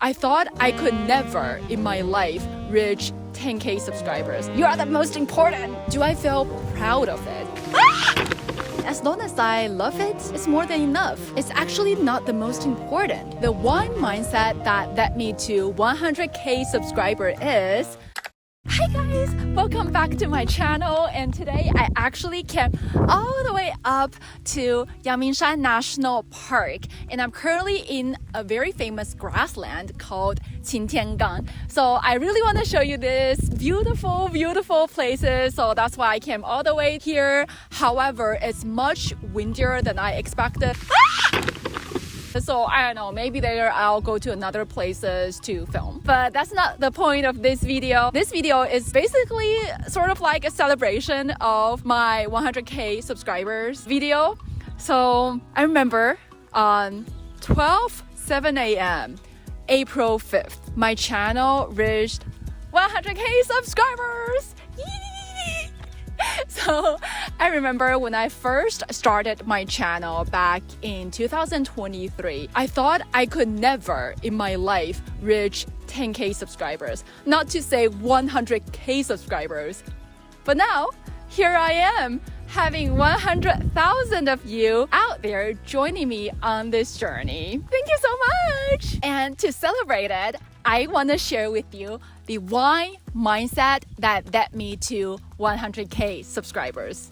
I thought I could never in my life reach 10K subscribers. You are the most important. Do I feel proud of it? As long as I love it, it's more than enough. It's actually not the most important. The one mindset that led me to 100K subscriber is, hi guys, welcome back to my channel, and today I actually came all the way up to Yangmingshan National Park, and I'm currently in a very famous grassland called Qintiangang. So I really want to show you this beautiful places, so that's why I came all the way here. However, it's much windier than I expected. So I don't know, maybe later I'll go to another places to film. But that's not the point of this video. This video is basically sort of like a celebration of my 100K subscribers video. So I remember on 12:07 a.m. April 5th, my channel reached 100K subscribers. Yee! So I remember when I first started my channel back in 2023, I thought I could never in my life reach 10K subscribers, not to say 100K subscribers. But now, here I am, having 100,000 of you out there joining me on this journey. Thank you so much! And to celebrate it, I want to share with you the one mindset that led me to 100K subscribers.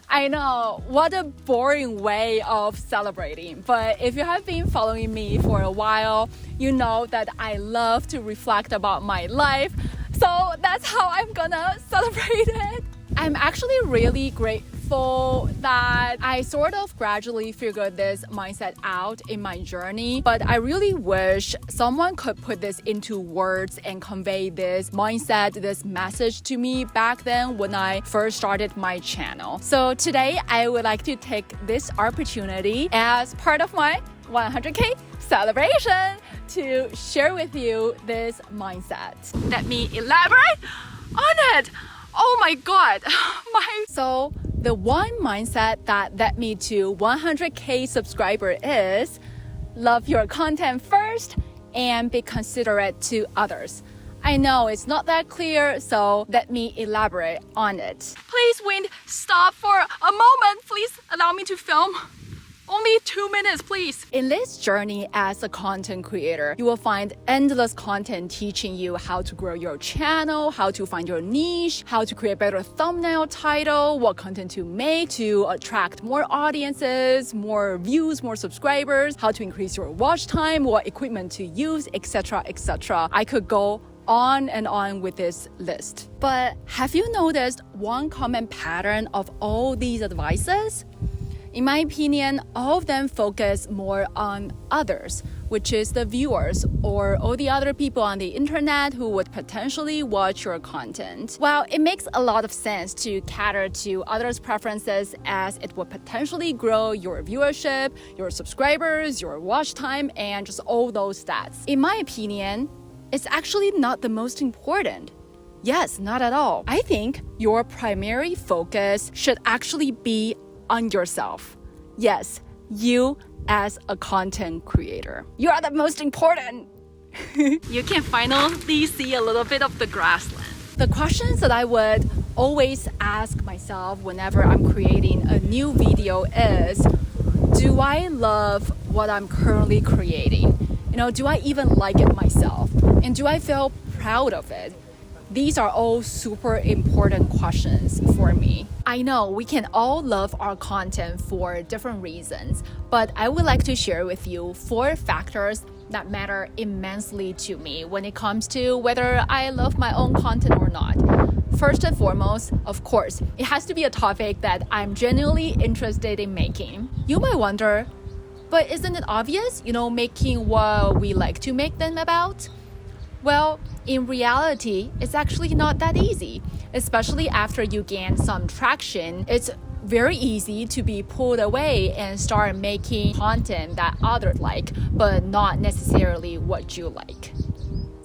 I know, what a boring way of celebrating, but if you have been following me for a while, you know that I love to reflect about my life, so that's how I'm gonna celebrate it. I'm actually really grateful that I sort of gradually figured this mindset out in my journey, but I really wish someone could put this into words and convey this mindset, this message to me back then when I first started my channel. So today I would like to take this opportunity as part of my 100K celebration to share with you this mindset. Let me elaborate on it. Oh my God. So the one mindset that led me to 100K subscriber is love your content first and be considerate to others. I know it's not that clear, so let me elaborate on it. Please, wind, stop for a moment. Please allow me to film. Only 2 minutes, please. In this journey as a content creator, you will find endless content teaching you how to grow your channel, how to find your niche, how to create better thumbnail title, what content to make to attract more audiences, more views, more subscribers, how to increase your watch time, what equipment to use, etc., etc. I could go on and on with this list. But have you noticed one common pattern of all these advices? In my opinion, all of them focus more on others, which is the viewers or all the other people on the internet who would potentially watch your content. While it makes a lot of sense to cater to others' preferences as it would potentially grow your viewership, your subscribers, your watch time, and just all those stats. In my opinion, it's actually not the most important. Yes, not at all. I think your primary focus should actually be on yourself. Yes, you as a content creator. You are the most important. You can finally see a little bit of the grassland. The questions that I would always ask myself whenever I'm creating a new video is, do I love what I'm currently creating? Do I even like it myself? And do I feel proud of it? These are all super important questions for me. I know we can all love our content for different reasons, but I would like to share with you 4 factors that matter immensely to me when it comes to whether I love my own content or not. First and foremost, of course, it has to be a topic that I'm genuinely interested in making. You might wonder, but isn't it obvious, making what we like to make them about? Well, in reality, it's actually not that easy, especially after you gain some traction. It's very easy to be pulled away and start making content that others like, but not necessarily what you like.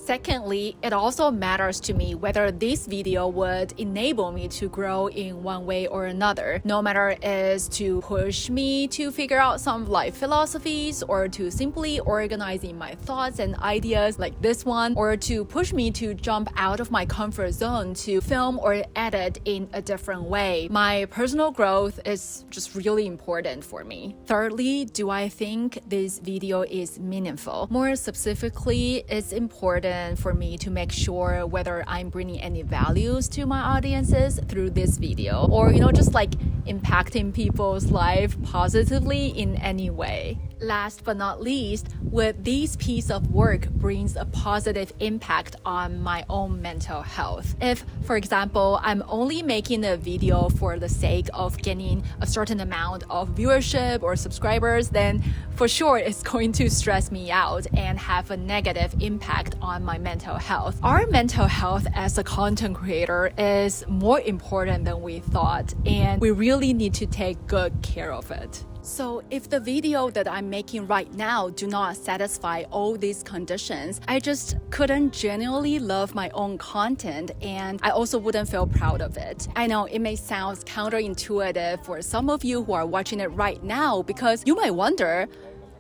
Secondly, it also matters to me whether this video would enable me to grow in one way or another, no matter it is to push me to figure out some life philosophies, or to simply organizing my thoughts and ideas like this one, or to push me to jump out of my comfort zone to film or edit in a different way. My personal growth is just really important for me. Thirdly, do I think this video is meaningful? More specifically, it's important for me to make sure whether I'm bringing any values to my audiences through this video, or just like impacting people's life positively in any way. Last but not least, would this piece of work brings a positive impact on my own mental health? If, for example, I'm only making a video for the sake of getting a certain amount of viewership or subscribers, then for sure it's going to stress me out and have a negative impact on my mental health. Our mental health as a content creator is more important than we thought, and we really need to take good care of it. So if the video that I'm making right now do not satisfy all these conditions, I just couldn't genuinely love my own content, and I also wouldn't feel proud of it. I know it may sound counterintuitive for some of you who are watching it right now, because you might wonder,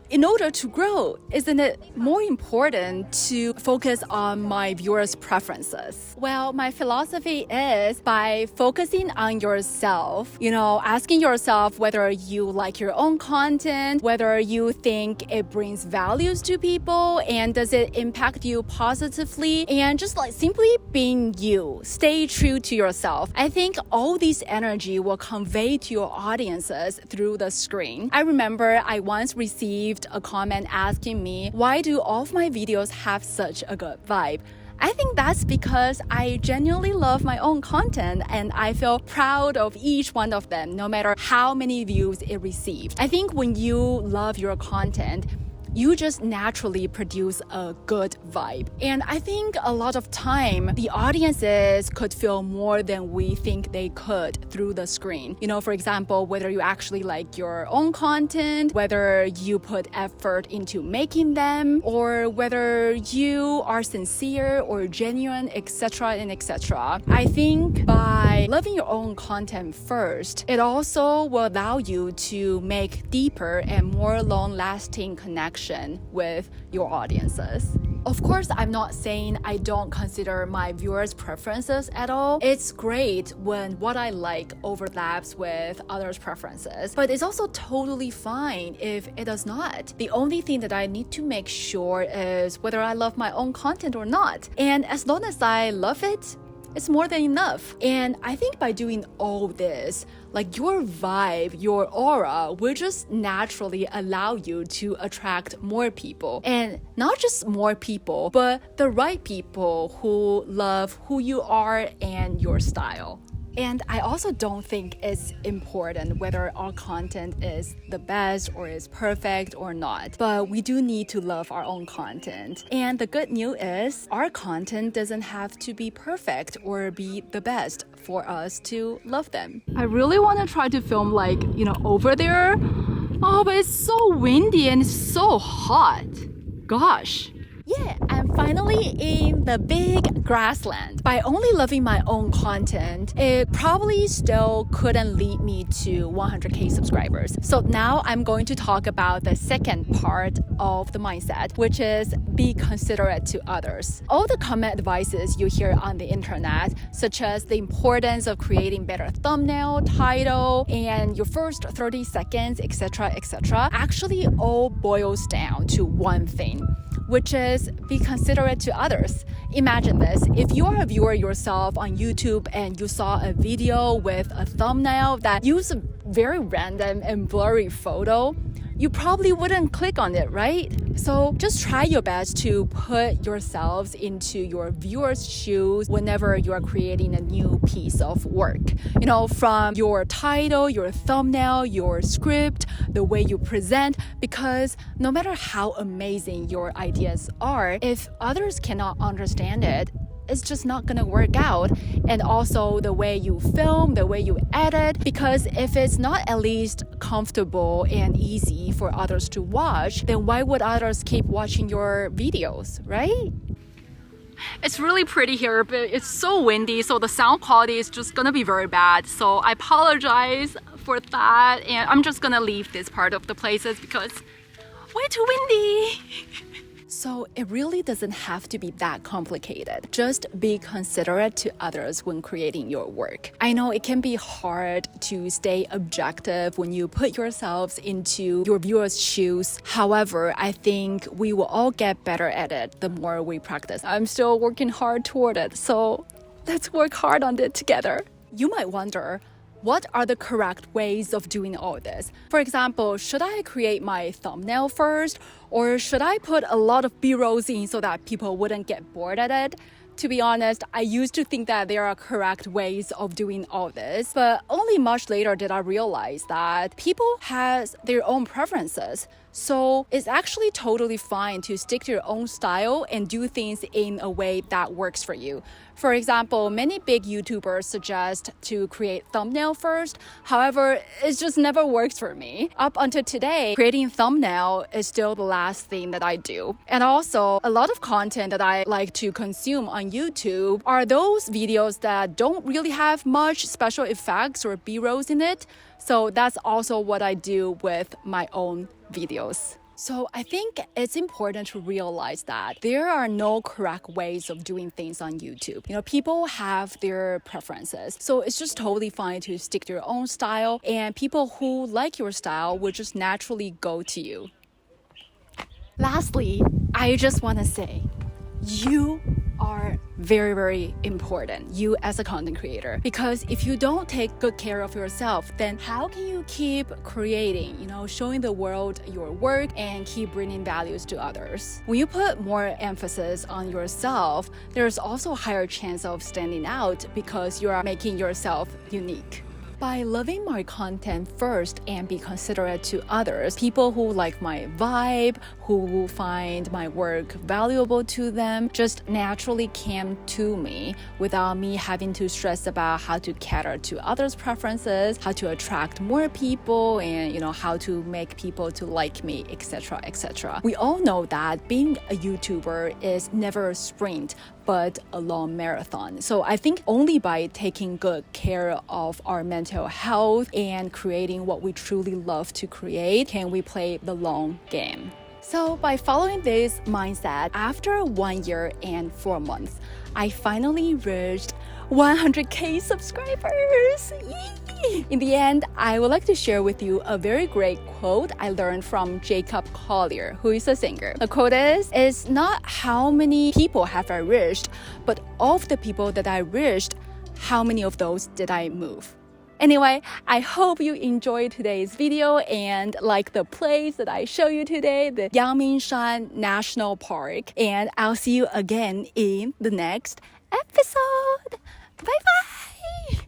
in order to grow, isn't it more important to focus on my viewers' preferences? Well, my philosophy is by focusing on yourself, asking yourself whether you like your own content, whether you think it brings values to people, and does it impact you positively, and just like simply being you. Stay true to yourself. I think all this energy will convey to your audiences through the screen. I remember I once received a comment asking me, why do all of my videos have such a good vibe? I think that's because I genuinely love my own content, and I feel proud of each one of them, no matter how many views it received. I think when you love your content, you just naturally produce a good vibe. And I think a lot of time, the audiences could feel more than we think they could through the screen. For example, whether you actually like your own content, whether you put effort into making them, or whether you are sincere or genuine, etc. and etc. I think by loving your own content first, it also will allow you to make deeper and more long-lasting connections with your audiences. Of course, I'm not saying I don't consider my viewers' preferences at all. It's great when what I like overlaps with others' preferences, but it's also totally fine if it does not. The only thing that I need to make sure is whether I love my own content or not. And as long as I love it, it's more than enough. And I think by doing all this, like your vibe, your aura will just naturally allow you to attract more people. And not just more people, but the right people who love who you are and your style. And I also don't think it's important whether our content is the best or is perfect or not, but we do need to love our own content. And the good news is our content doesn't have to be perfect or be the best for us to love them. I really want to try to film over there. Oh, but it's so windy and it's so hot. Gosh. Yeah, I'm finally in the big grassland. By only loving my own content, it probably still couldn't lead me to 100k subscribers. So now I'm going to talk about the second part of the mindset, which is be considerate to others. All the common advices you hear on the internet, such as the importance of creating better thumbnail, title, and your first 30 seconds, etc., actually all boils down to one thing, which is be considerate to others. Imagine this, if you are a viewer yourself on YouTube and you saw a video with a thumbnail that used a very random and blurry photo, you probably wouldn't click on it, right? So just try your best to put yourselves into your viewers' shoes whenever you are creating a new piece of work. From your title, your thumbnail, your script, the way you present, because no matter how amazing your ideas are, if others cannot understand it, it's just not gonna work out. And also the way you film, the way you edit, because if it's not at least comfortable and easy for others to watch, then why would others keep watching your videos, right? It's really pretty here, but it's so windy, so the sound quality is just gonna be very bad. So I apologize for that, and I'm just gonna leave this part of the places because way too windy. So it really doesn't have to be that complicated. Just be considerate to others when creating your work. I know it can be hard to stay objective when you put yourselves into your viewers' shoes. However, I think we will all get better at it the more we practice. I'm still working hard toward it, so let's work hard on it together. You might wonder, what are the correct ways of doing all this? For example, should I create my thumbnail first, or should I put a lot of B-rolls in so that people wouldn't get bored at it? To be honest, I used to think that there are correct ways of doing all this, but only much later did I realize that people have their own preferences. So it's actually totally fine to stick to your own style and do things in a way that works for you. For example, many big YouTubers suggest to create thumbnail first. However, it just never works for me. Up until today, creating thumbnail is still the last thing that I do. And also, a lot of content that I like to consume on YouTube are those videos that don't really have much special effects or B-rolls in it. So that's also what I do with my own videos. So I think it's important to realize that there are no correct ways of doing things on YouTube. People have their preferences. So it's just totally fine to stick to your own style, and people who like your style will just naturally go to you. Lastly, I just want to say, you are very, very important, you as a content creator. Because if you don't take good care of yourself, then how can you keep creating, showing the world your work and keep bringing values to others? When you put more emphasis on yourself, there's also a higher chance of standing out because you are making yourself unique. By loving my content first and be considerate to others, people who like my vibe, who find my work valuable to them, just naturally came to me without me having to stress about how to cater to others' preferences, how to attract more people, and how to make people to like me, etc., etc. We all know that being a YouTuber is never a sprint, but a long marathon. So I think only by taking good care of our mental health and creating what we truly love to create can we play the long game. So by following this mindset, after 1 year and 4 months, I finally reached 100K subscribers. Yay! In the end, I would like to share with you a very great quote I learned from Jacob Collier, who is a singer. The quote is, "It's not how many people have I reached, but of the people that I reached, how many of those did I move?" Anyway, I hope you enjoyed today's video and like the place that I show you today, the Yangmingshan National Park. And I'll see you again in the next episode. Bye-bye!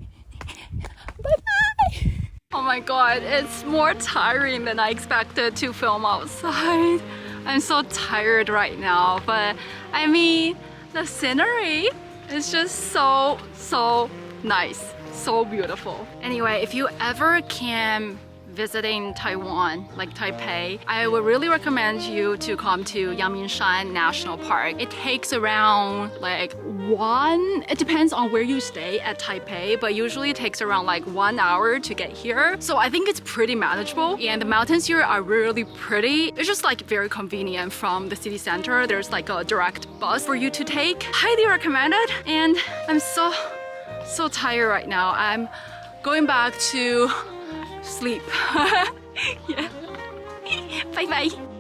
Bye-bye! Oh my god, it's more tiring than I expected to film outside. I'm so tired right now, but I mean, the scenery is just so nice. So beautiful. Anyway, if you ever can visiting Taiwan, like Taipei, I would really recommend you to come to Yangmingshan National Park. It takes around it depends on where you stay at Taipei, but usually it takes around 1 hour to get here. So I think it's pretty manageable, and the mountains here are really pretty. It's just very convenient from the city center. There's a direct bus for you to take. Highly recommended, and I'm so tired right now. I'm going back to sleep. Yeah. Bye bye.